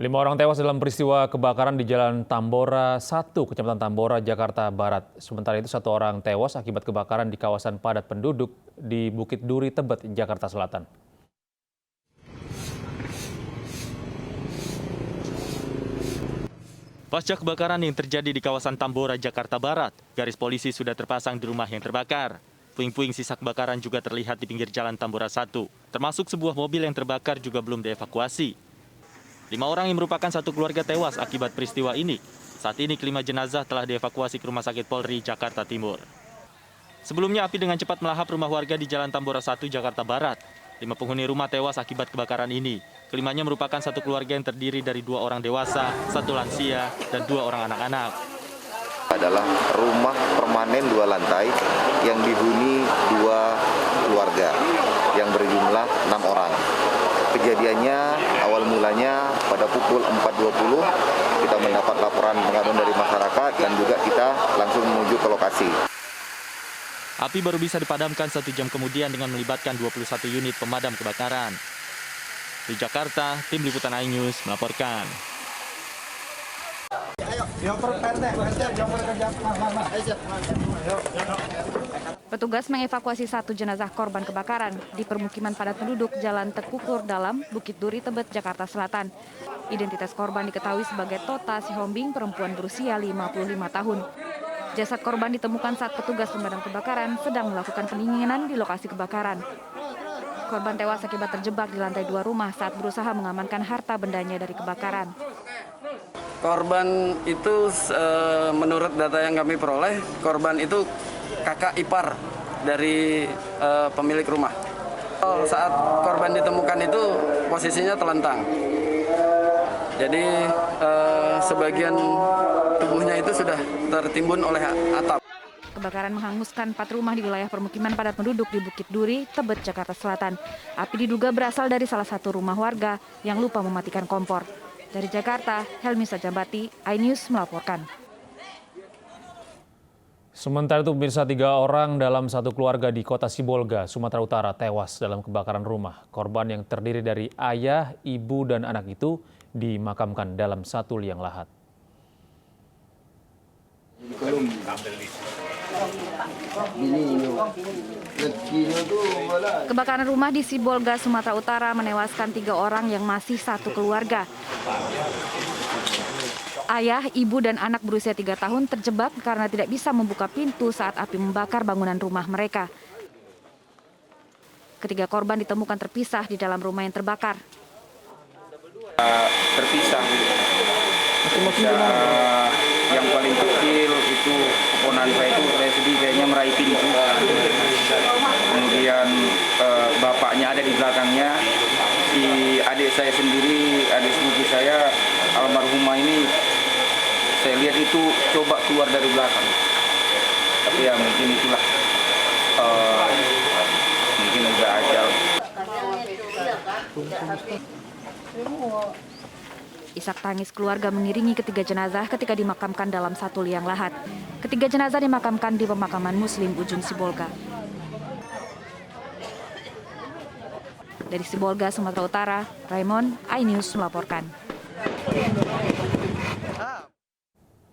5 orang tewas dalam peristiwa kebakaran di Jalan Tambora 1, Kecamatan Tambora, Jakarta Barat. Sementara itu 1 orang tewas akibat kebakaran di kawasan padat penduduk di Bukit Duri, Tebet, Jakarta Selatan. Pasca kebakaran yang terjadi di kawasan Tambora, Jakarta Barat, garis polisi sudah terpasang di rumah yang terbakar. Puing-puing sisa kebakaran juga terlihat di pinggir Jalan Tambora 1, termasuk sebuah mobil yang terbakar juga belum dievakuasi. 5 orang yang merupakan satu keluarga tewas akibat peristiwa ini. Saat ini kelima jenazah telah dievakuasi ke Rumah Sakit Polri, Jakarta Timur. Sebelumnya api dengan cepat melahap rumah warga di Jalan Tambora 1, Jakarta Barat. 5 penghuni rumah tewas akibat kebakaran ini. Kelimanya merupakan satu keluarga yang terdiri dari 2 orang dewasa, 1 lansia, dan 2 orang anak-anak. Adalah rumah permanen 2 lantai yang dihuni 2 keluarga yang berjumlah 6 orang. Kejadiannya awal mulanya pada pukul 4.20 kita mendapat laporan pengaduan dari masyarakat dan juga kita langsung menuju ke lokasi. Api baru bisa dipadamkan 1 jam kemudian dengan melibatkan 21 unit pemadam kebakaran. Di Jakarta, tim liputan iNews melaporkan. Petugas mengevakuasi 1 jenazah korban kebakaran di permukiman padat penduduk Jalan Tekukur Dalam, Bukit Duri, Tebet, Jakarta Selatan. Identitas korban diketahui sebagai Tota Sihombing, perempuan berusia 55 tahun. Jasad korban ditemukan saat petugas pemadam kebakaran sedang melakukan pendinginan di lokasi kebakaran. Korban tewas akibat terjebak di lantai 2 rumah saat berusaha mengamankan harta bendanya dari kebakaran. Korban itu menurut data yang kami peroleh, korban itu kakak ipar dari pemilik rumah. Saat korban ditemukan itu posisinya telentang. Jadi sebagian tubuhnya itu sudah tertimbun oleh atap. Kebakaran menghanguskan 4 rumah di wilayah permukiman padat penduduk di Bukit Duri, Tebet, Jakarta Selatan. Api diduga berasal dari salah satu rumah warga yang lupa mematikan kompor. Dari Jakarta, Helmi Sajambati, iNews melaporkan. Sementara itu, pemirsa, 3 orang dalam satu keluarga di Kota Sibolga, Sumatera Utara tewas dalam kebakaran rumah. Korban yang terdiri dari ayah, ibu, dan anak itu dimakamkan dalam satu liang lahat. Kebakaran rumah di Sibolga, Sumatera Utara menewaskan 3 orang yang masih satu keluarga. Ayah, ibu, dan anak berusia 3 tahun terjebak karena tidak bisa membuka pintu saat api membakar bangunan rumah mereka. Ketiga korban ditemukan terpisah di dalam rumah yang terbakar. Terpisah. Yang paling kecil itu keponakan saya itu saya sedih kayaknya meraih pintu. Kemudian bapaknya ada di belakangnya. Si adik saya sendiri, adik sepupu saya almarhumah ini saya lihat itu coba keluar dari belakang. Tapi ya mungkin itulah mungkin udah ajal. Isak tangis keluarga mengiringi ketiga jenazah ketika dimakamkan dalam satu liang lahat. Ketiga jenazah dimakamkan di pemakaman Muslim Ujung Sibolga. Dari Sibolga, Sumatera Utara, Raymond, iNews melaporkan.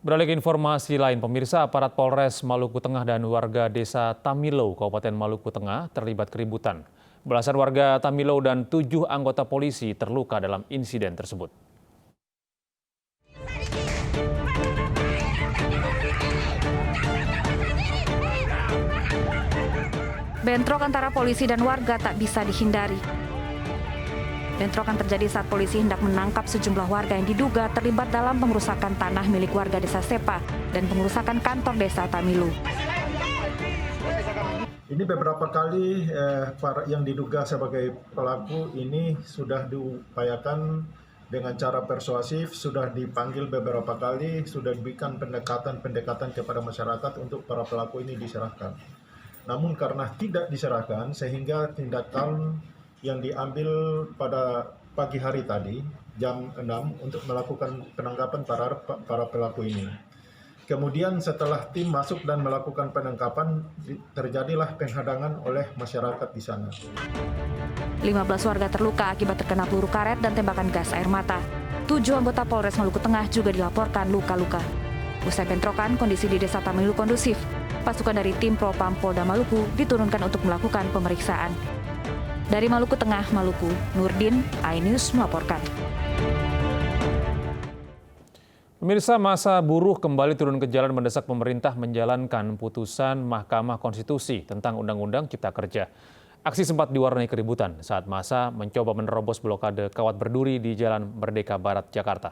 Beralih ke informasi lain, pemirsa, aparat Polres Maluku Tengah dan warga desa Tamilau, Kabupaten Maluku Tengah terlibat keributan. Belasan warga Tamilau dan 7 anggota polisi terluka dalam insiden tersebut. Bentrok antara polisi dan warga tak bisa dihindari. Bentrokan terjadi saat polisi hendak menangkap sejumlah warga yang diduga terlibat dalam pengerusakan tanah milik warga desa Sepa dan pengerusakan kantor desa Tamilu. Ini beberapa kali yang diduga sebagai pelaku ini sudah diupayakan dengan cara persuasif, sudah dipanggil beberapa kali, sudah diberikan pendekatan kepada masyarakat untuk para pelaku ini diserahkan. Namun karena tidak diserahkan sehingga tindakan yang diambil pada pagi hari tadi jam 6 untuk melakukan penangkapan para pelaku ini. Kemudian setelah tim masuk dan melakukan penangkapan, terjadilah penghadangan oleh masyarakat di sana. 15 warga terluka akibat terkena peluru karet dan tembakan gas air mata. 7 anggota Polres Maluku Tengah juga dilaporkan luka-luka. Usai bentrokan, kondisi di Desa Tamilu kondusif. Pasukan dari tim Propam Polda Maluku diturunkan untuk melakukan pemeriksaan. Dari Maluku Tengah, Maluku, Nurdin, iNews melaporkan. Pemirsa, masa buruh kembali turun ke jalan mendesak pemerintah menjalankan putusan Mahkamah Konstitusi tentang Undang-Undang Cipta Kerja. Aksi sempat diwarnai keributan saat massa mencoba menerobos blokade kawat berduri di Jalan Merdeka Barat, Jakarta.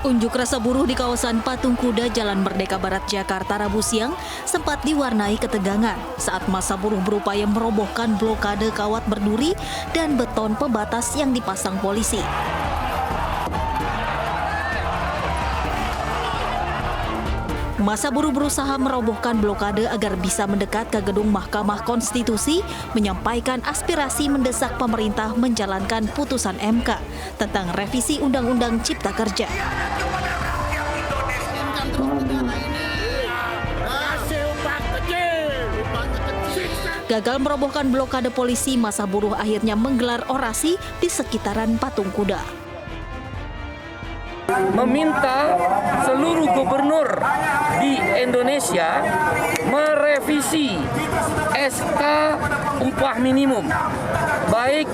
Unjuk rasa buruh di kawasan Patung Kuda Jalan Merdeka Barat, Jakarta Rabu siang sempat diwarnai ketegangan saat massa buruh berupaya merobohkan blokade kawat berduri dan beton pembatas yang dipasang polisi. Massa buruh berusaha merobohkan blokade agar bisa mendekat ke gedung Mahkamah Konstitusi, menyampaikan aspirasi mendesak pemerintah menjalankan putusan MK tentang revisi Undang-Undang Cipta Kerja. Gagal merobohkan blokade polisi, massa buruh akhirnya menggelar orasi di sekitaran Patung Kuda. Meminta seluruh gubernur di Indonesia merevisi SK upah minimum, baik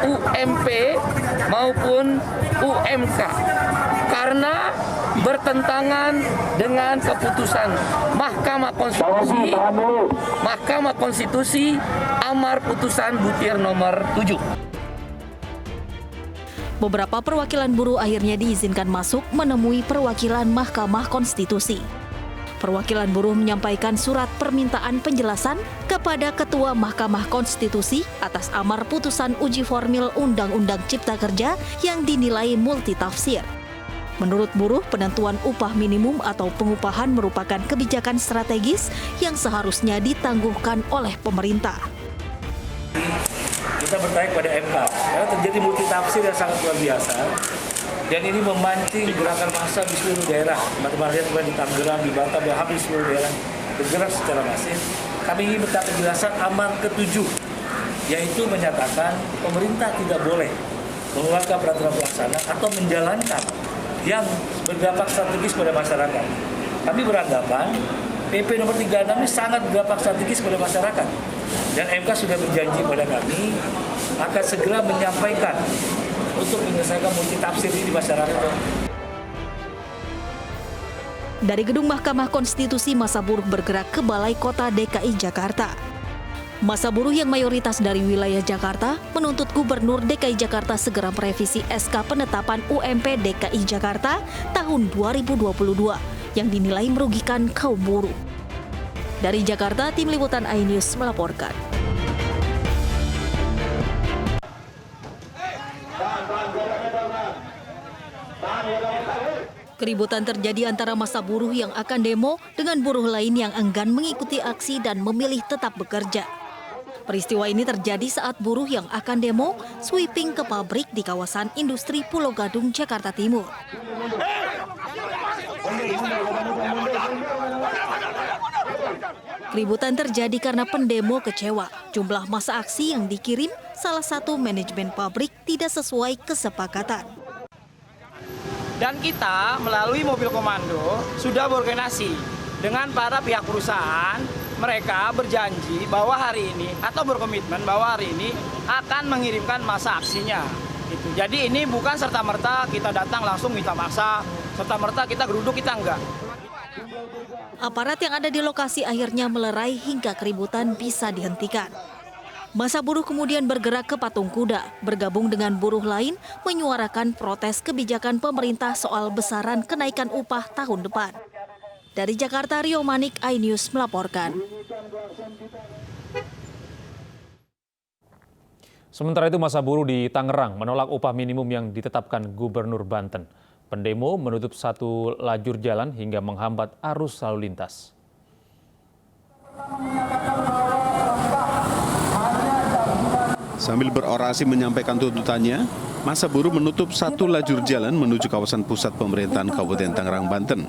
UMP maupun UMK, karena bertentangan dengan keputusan Mahkamah Konstitusi amar putusan butir nomor 7. Beberapa perwakilan buruh akhirnya diizinkan masuk menemui perwakilan Mahkamah Konstitusi. Perwakilan buruh menyampaikan surat permintaan penjelasan kepada Ketua Mahkamah Konstitusi atas amar putusan uji formil Undang-Undang Cipta Kerja yang dinilai multitafsir. Menurut buruh, penentuan upah minimum atau pengupahan merupakan kebijakan strategis yang seharusnya ditangguhkan oleh pemerintah. Kita bertanya kepada MK, karena terjadi multitafsir yang sangat luar biasa, dan ini memancing gerakan massa di seluruh daerah. Teman-teman di Tangerang, di Batam, dan hampir seluruh daerah bergerak secara masif. Kami ingin minta penjelasan amar ke-7, yaitu menyatakan pemerintah tidak boleh mengeluarkan peraturan pelaksana atau menjalankan yang berdampak strategis pada masyarakat. Kami beranggapan PP nomor 36 ini sangat berdampak strategis pada masyarakat. Dan MK sudah berjanji pada kami akan segera menyampaikan untuk menyelesaikan multitafsir ini di masyarakat. Dari gedung Mahkamah Konstitusi, massa buruh bergerak ke Balai Kota DKI Jakarta. Massa buruh yang mayoritas dari wilayah Jakarta menuntut Gubernur DKI Jakarta segera merevisi SK penetapan UMP DKI Jakarta tahun 2022 yang dinilai merugikan kaum buruh. Dari Jakarta, tim liputan iNews melaporkan. Keributan terjadi antara massa buruh yang akan demo dengan buruh lain yang enggan mengikuti aksi dan memilih tetap bekerja. Peristiwa ini terjadi saat buruh yang akan demo sweeping ke pabrik di kawasan industri Pulau Gadung, Jakarta Timur. Keributan terjadi karena pendemo kecewa jumlah massa aksi yang dikirim salah satu manajemen pabrik tidak sesuai kesepakatan. Dan kita melalui mobil komando sudah berkoordinasi dengan para pihak perusahaan. Mereka berjanji bahwa hari ini atau berkomitmen bahwa hari ini akan mengirimkan massa aksinya. Jadi ini bukan serta-merta kita datang langsung minta massa, serta-merta kita geruduk, kita enggak. Aparat yang ada di lokasi akhirnya melerai hingga keributan bisa dihentikan. Massa buruh kemudian bergerak ke Patung Kuda, bergabung dengan buruh lain menyuarakan protes kebijakan pemerintah soal besaran kenaikan upah tahun depan. Dari Jakarta, Rio Manik, iNews melaporkan. Sementara itu, massa buruh di Tangerang menolak upah minimum yang ditetapkan Gubernur Banten. Pendemo menutup satu lajur jalan hingga menghambat arus lalu lintas. Sambil berorasi menyampaikan tuntutannya, massa buruh menutup satu lajur jalan menuju kawasan pusat pemerintahan Kabupaten Tangerang, Banten.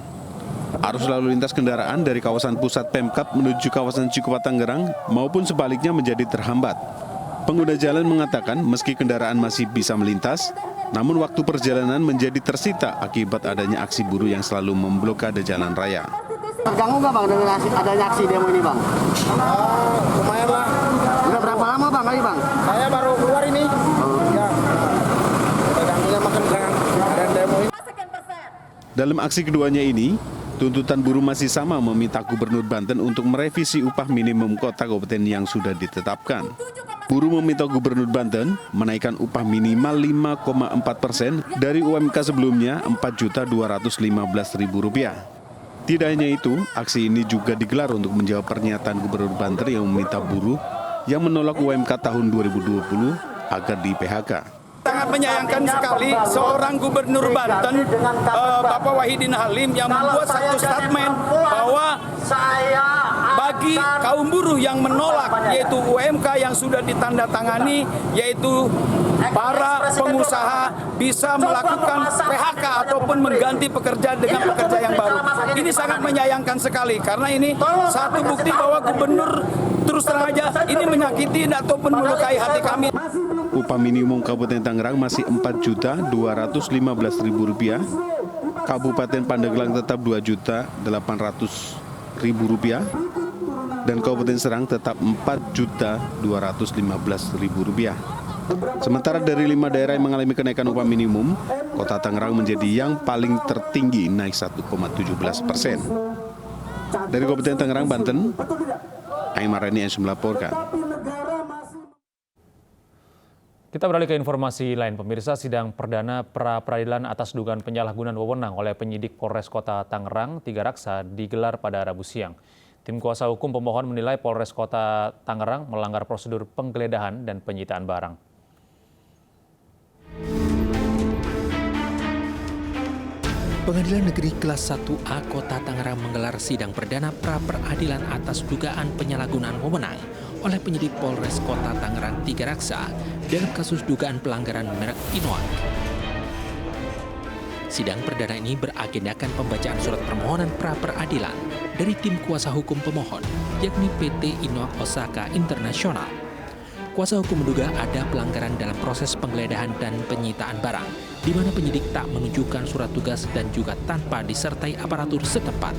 Arus lalu lintas kendaraan dari kawasan pusat Pemkab menuju kawasan Cikupa Tangerang maupun sebaliknya menjadi terhambat. Pengguna jalan mengatakan meski kendaraan masih bisa melintas, namun waktu perjalanan menjadi tersita akibat adanya aksi buruh yang selalu memblokade jalan raya. Terganggu nggak Bang dengan adanya aksi demo ini Bang? Lumayan lah. Udah berapa lama Bang lagi Bang? Saya baru keluar ini. Ya, terganggunya makan ada demo ini. Dalam aksi keduanya ini, tuntutan buruh masih sama meminta Gubernur Banten untuk merevisi upah minimum kota kabupaten yang sudah ditetapkan. Buruh meminta Gubernur Banten menaikkan upah minimal 5,4% dari UMK sebelumnya Rp4.215.000. Tidak hanya itu, aksi ini juga digelar untuk menjawab pernyataan Gubernur Banten yang meminta buruh yang menolak UMK tahun 2020 agar di-PHK. Sangat menyayangkan sekali seorang Gubernur Banten, Bapak Wahidin Halim, yang membuat satu statement bahwa bagi kaum buruh yang menolak, yaitu UMK yang sudah ditandatangani, yaitu para pengusaha bisa melakukan PHK ataupun mengganti pekerja dengan pekerja yang baru. Ini sangat menyayangkan sekali karena ini satu bukti bahwa Gubernur terus terang aja ini menyakiti ataupun melukai hati kami. Upah minimum Kabupaten Tangerang masih Rp4.215.000, Kabupaten Pandeglang tetap Rp2.800.000, dan Kabupaten Serang tetap Rp4.215.000. Sementara dari 5 daerah yang mengalami kenaikan upah minimum, Kota Tangerang menjadi yang paling tertinggi, naik 1,17%. Dari Kabupaten Tangerang, Banten, Aimarani Ensu melaporkan. Kita beralih ke informasi lain. Pemirsa, sidang perdana pra-peradilan atas dugaan penyalahgunaan wewenang oleh penyidik Polres Kota Tangerang Tigaraksa digelar pada Rabu siang. Tim kuasa hukum pemohon menilai Polres Kota Tangerang melanggar prosedur penggeledahan dan penyitaan barang. Pengadilan Negeri Kelas 1A Kota Tangerang menggelar sidang perdana pra-peradilan atas dugaan penyalahgunaan wewenang oleh penyidik Polres Kota Tangerang Tigaraksa dalam kasus dugaan pelanggaran merek Inoak. Sidang perdana ini beragendakan pembacaan surat permohonan pra-peradilan dari tim kuasa hukum pemohon, yakni PT Inoak Osaka Internasional. Kuasa hukum menduga ada pelanggaran dalam proses penggeledahan dan penyitaan barang, di mana penyidik tak menunjukkan surat tugas dan juga tanpa disertai aparatur setempat.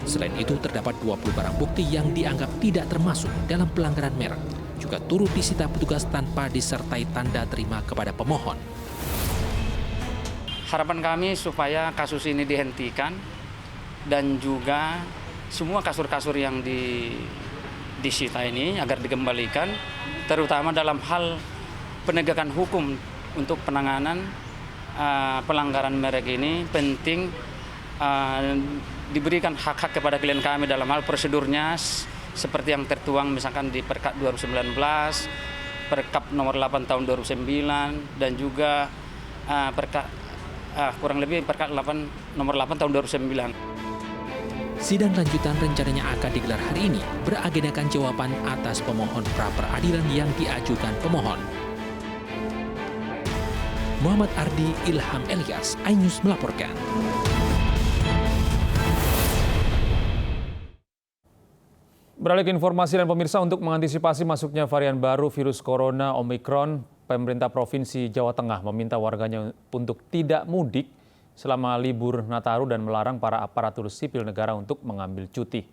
Selain itu, terdapat 20 barang bukti yang dianggap tidak termasuk dalam pelanggaran merek, juga turut disita petugas tanpa disertai tanda terima kepada pemohon. Harapan kami supaya kasus ini dihentikan dan juga semua kasur-kasur yang disita ini agar dikembalikan, terutama dalam hal penegakan hukum untuk penanganan pelanggaran merek ini penting diberikan hak-hak kepada klien kami dalam hal prosedurnya seperti yang tertuang misalkan di Perkap 2019, Perkap nomor 8 tahun 2009 dan juga kurang lebih Perkap 8 nomor 8 tahun 2009. Sidang lanjutan rencananya akan digelar hari ini, beragendakan jawaban atas pemohon pra-peradilan yang diajukan pemohon. Muhammad Ardi Ilham Elias, iNews melaporkan. Beralih ke informasi dan pemirsa, untuk mengantisipasi masuknya varian baru virus corona Omikron, pemerintah Provinsi Jawa Tengah meminta warganya untuk tidak mudik selama libur Nataru dan melarang para aparatur sipil negara untuk mengambil cuti.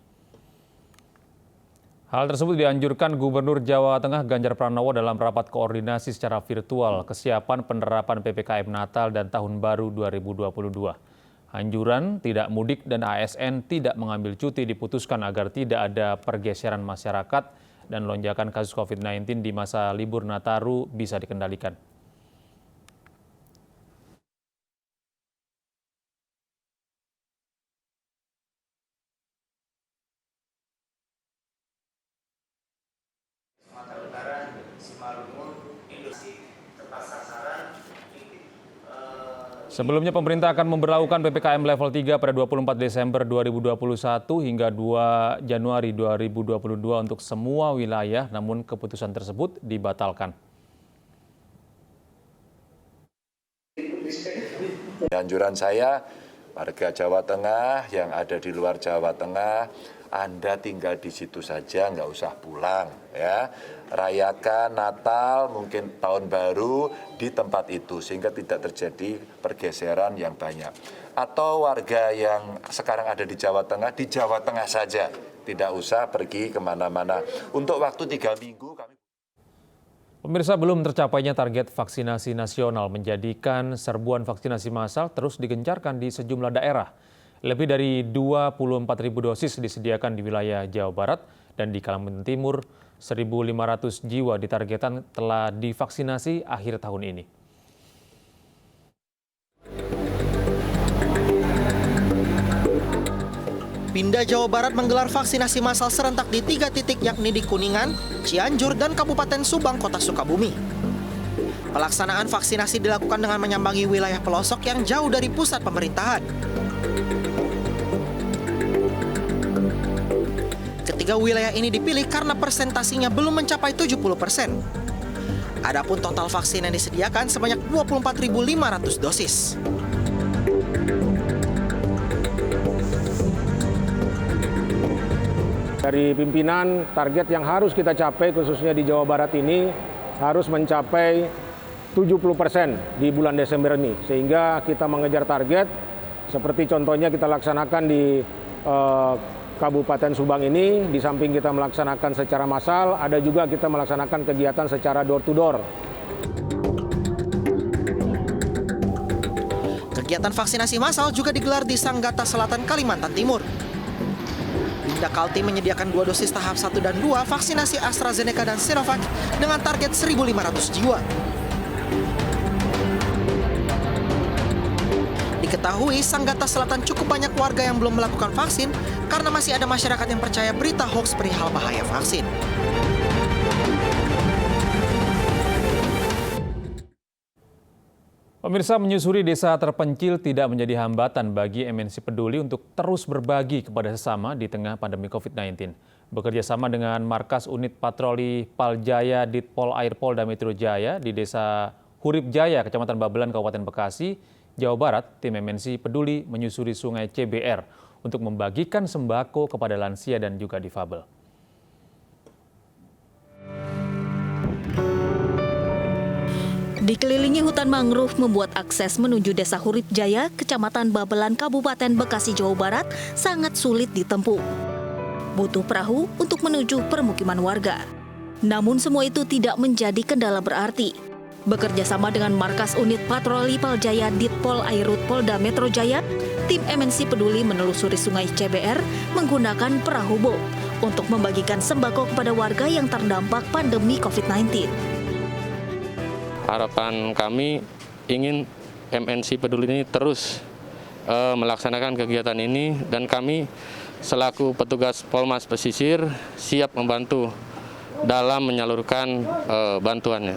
Hal tersebut dianjurkan Gubernur Jawa Tengah Ganjar Pranowo dalam rapat koordinasi secara virtual kesiapan penerapan PPKM Natal dan Tahun Baru 2022. Anjuran tidak mudik dan ASN tidak mengambil cuti diputuskan agar tidak ada pergeseran masyarakat dan lonjakan kasus COVID-19 di masa libur Nataru bisa dikendalikan. Sebelumnya pemerintah akan memberlakukan PPKM level 3 pada 24 Desember 2021 hingga 2 Januari 2022 untuk semua wilayah, namun keputusan tersebut dibatalkan. Anjuran saya Warga Jawa Tengah yang ada di luar Jawa Tengah, Anda tinggal di situ saja, nggak usah pulang ya. Rayakan Natal, mungkin Tahun Baru di tempat itu sehingga tidak terjadi pergeseran yang banyak. Atau warga yang sekarang ada di Jawa Tengah saja, tidak usah pergi kemana-mana. Untuk waktu 3 minggu kami... Pemirsa, belum tercapainya target vaksinasi nasional menjadikan serbuan vaksinasi massal terus digencarkan di sejumlah daerah. Lebih dari 24.000 dosis disediakan di wilayah Jawa Barat dan di Kalimantan Timur, 1.500 jiwa ditargetkan telah divaksinasi akhir tahun ini. Pindha Jawa Barat menggelar vaksinasi massal serentak di 3 titik yakni di Kuningan, Cianjur, dan Kabupaten Subang, Kota Sukabumi. Pelaksanaan vaksinasi dilakukan dengan menyambangi wilayah pelosok yang jauh dari pusat pemerintahan. Ketiga wilayah ini dipilih karena persentasinya belum mencapai 70%. Adapun total vaksin yang disediakan sebanyak 24.500 dosis. Dari pimpinan, target yang harus kita capai khususnya di Jawa Barat ini harus mencapai 70% di bulan Desember ini. Sehingga kita mengejar target, seperti contohnya kita laksanakan di Kabupaten Subang ini, di samping kita melaksanakan secara massal, ada juga kita melaksanakan kegiatan secara door to door. Kegiatan vaksinasi massal juga digelar di Sanggata Selatan, Kalimantan Timur. Kaltim menyediakan 2 dosis tahap 1 dan 2 vaksinasi AstraZeneca dan Sinovac dengan target 1.500 jiwa. Diketahui Sanggata Selatan cukup banyak warga yang belum melakukan vaksin karena masih ada masyarakat yang percaya berita hoax perihal bahaya vaksin. Pemirsa, menyusuri desa terpencil tidak menjadi hambatan bagi MNC Peduli untuk terus berbagi kepada sesama di tengah pandemi COVID-19. Bekerja sama dengan Markas Unit Patroli Paljaya Ditpol Air Polda Metro Jaya di Desa Hurip Jaya, Kecamatan Babelan, Kabupaten Bekasi, Jawa Barat, tim MNC Peduli menyusuri Sungai CBR untuk membagikan sembako kepada lansia dan juga difabel. Dikelilingi hutan mangrove membuat akses menuju Desa Hurip Jaya, Kecamatan Babelan, Kabupaten Bekasi, Jawa Barat sangat sulit ditempuh. Butuh perahu untuk menuju permukiman warga. Namun semua itu tidak menjadi kendala berarti. Bekerja sama dengan Markas Unit Patroli Paljaya Ditpol Airut Polda Metro Jaya, tim MNC Peduli menelusuri Sungai CBR menggunakan perahu boat untuk membagikan sembako kepada warga yang terdampak pandemi COVID-19. Harapan kami ingin MNC Peduli ini terus melaksanakan kegiatan ini dan kami selaku petugas Polmas Pesisir siap membantu dalam menyalurkan bantuannya.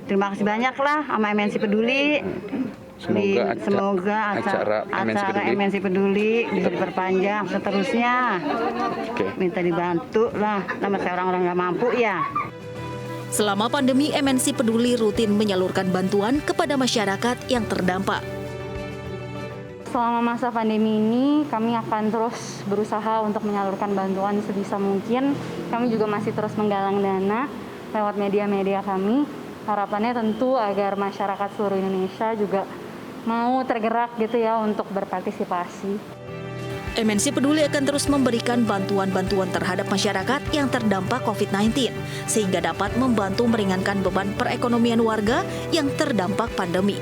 Terima kasih banyak lah sama MNC Peduli. Semoga acara MNC Peduli bisa diperpanjang seterusnya. Minta dibantu lah, nama saya orang-orang nggak mampu ya. Selama pandemi, MNC Peduli rutin menyalurkan bantuan kepada masyarakat yang terdampak. Selama masa pandemi ini, kami akan terus berusaha untuk menyalurkan bantuan sebisa mungkin. Kami juga masih terus menggalang dana lewat media-media kami. Harapannya tentu agar masyarakat seluruh Indonesia juga mau tergerak gitu ya untuk berpartisipasi. MNC Peduli akan terus memberikan bantuan-bantuan terhadap masyarakat yang terdampak COVID-19 sehingga dapat membantu meringankan beban perekonomian warga yang terdampak pandemi.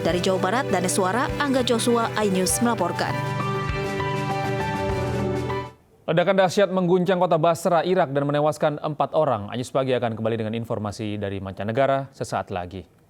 Dari Jawa Barat, Danes Suara, Angga Joshua, iNews melaporkan. Ledakan dahsyat mengguncang kota Basra, Irak dan menewaskan 4 orang. Anyus Pagi akan kembali dengan informasi dari mancanegara sesaat lagi.